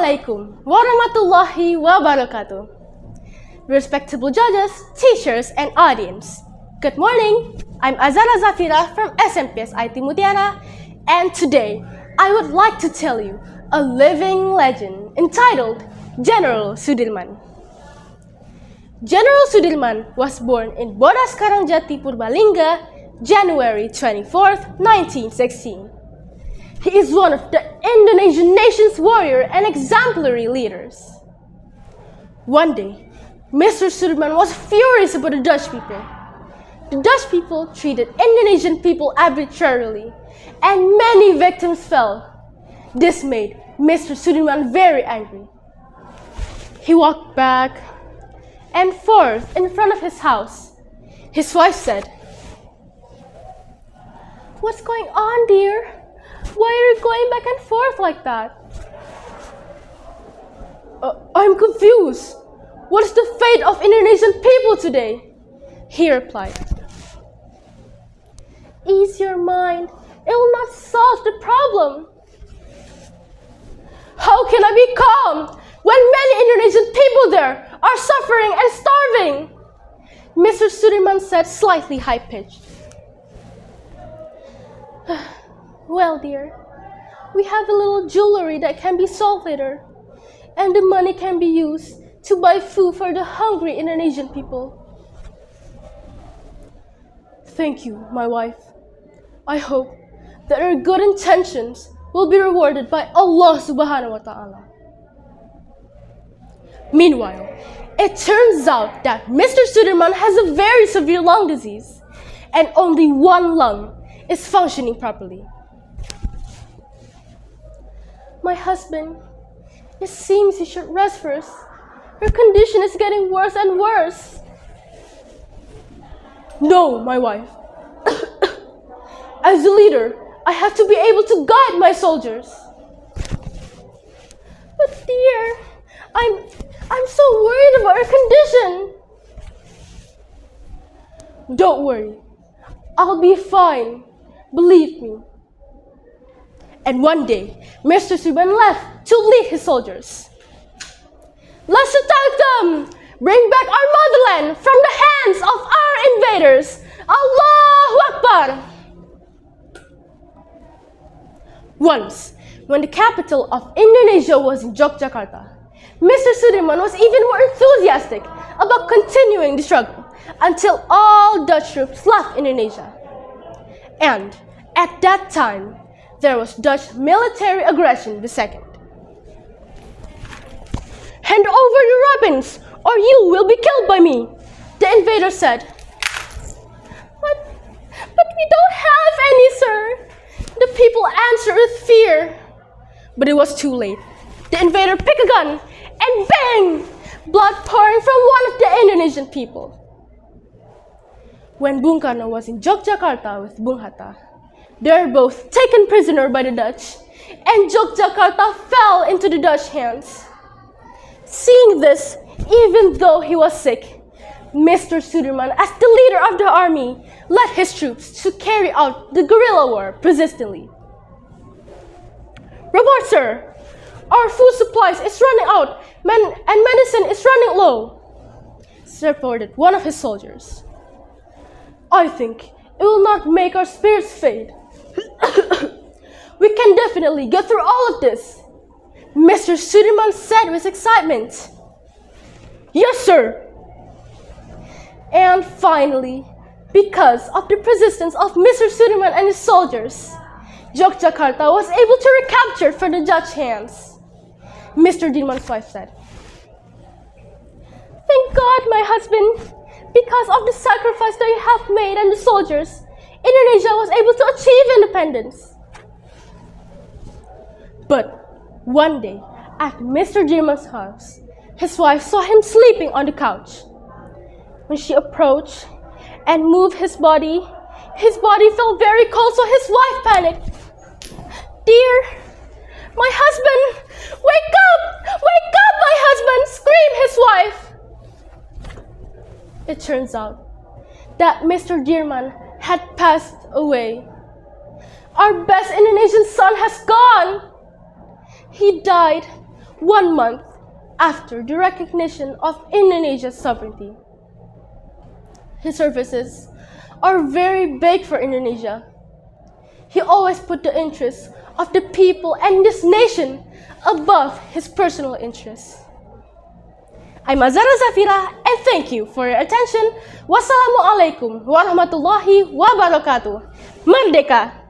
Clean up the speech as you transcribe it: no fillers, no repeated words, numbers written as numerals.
Assalamualaikum warahmatullahi wabarakatuh. Respectable judges, teachers, and audience. Good morning. I'm Zhafirah from SMPS IT Mutiara, and today I would like to tell you a living legend entitled General Sudirman. General Sudirman was born in Bodas Karangjati, Purbalingga, January 24th, 1916. He is one of the Indonesian nation's warrior and exemplary leaders. One day, Mr. Sudirman was furious about the Dutch people. The Dutch people treated Indonesian people arbitrarily, and many victims fell. This made Mr. Sudirman very angry. He walked back and forth in front of his house. His wife said, "What's going on, dear? Why are you going back and forth like that?" I'm confused. What is the fate of Indonesian people today?" He replied. "Ease your mind. It will not solve the problem." "How can I be calm when many Indonesian people there are suffering and starving?" Mr. Sudirman said, slightly high-pitched. "Well, dear, we have a little jewelry that can be sold later, and the money can be used to buy food for the hungry Indonesian people." "Thank you, my wife. I hope that our good intentions will be rewarded by Allah subhanahu wa ta'ala." Meanwhile, it turns out that Mr. Sudirman has a very severe lung disease, and only one lung is functioning properly. "My husband, it seems you should rest first. Your condition is getting worse and worse." "No, my wife. As a leader, I have to be able to guide my soldiers." "But dear, I'm so worried about your condition." "Don't worry. I'll be fine. Believe me." And one day, Mr. Sudirman left to lead his soldiers. "Let's attack them! Bring back our motherland from the hands of our invaders! Allahu Akbar!" Once, when the capital of Indonesia was in Yogyakarta, Mr. Sudirman was even more enthusiastic about continuing the struggle until all Dutch troops left Indonesia. And at that time, there was Dutch military aggression the second. "Hand over your weapons, or you will be killed by me," the invader said. But we don't have any, sir," the people answered with fear. But it was too late. The invader picked a gun, and bang! Blood pouring from one of the Indonesian people. When Bung Karno was in Yogyakarta with Bung Hatta, they were both taken prisoner by the Dutch, and Yogyakarta fell into the Dutch hands. Seeing this, even though he was sick, Mr. Sudirman, as the leader of the army, led his troops to carry out the guerrilla war persistently. "Report, sir! Our food supplies is running out, and medicine is running low," reported one of his soldiers. "I think it will not make our spirits fade. We can definitely get through all of this," Mr. Sudirman said with excitement. "Yes, sir." And finally, because of the persistence of Mr. Sudirman and his soldiers, Yogyakarta was able to recapture from the Dutch hands. Mr. Sudirman's wife said, "Thank God, my husband, because of the sacrifice that you have made and the soldiers, Indonesia was able to achieve independence." But one day, at Mr. Sudirman's house, his wife saw him sleeping on the couch. When she approached and moved his body felt very cold, so his wife panicked. "Dear, my husband! Wake up! Wake up, my husband!" screamed his wife. It turns out that Mr. Sudirman had passed away. Our best Indonesian son has gone. He died 1 month after the recognition of Indonesia's sovereignty. His services are very big for Indonesia. He always put the interests of the people and this nation above his personal interests. I'm Azzahra Zhafirah, and thank you for your attention. Wassalamualaikum warahmatullahi wabarakatuh. Merdeka!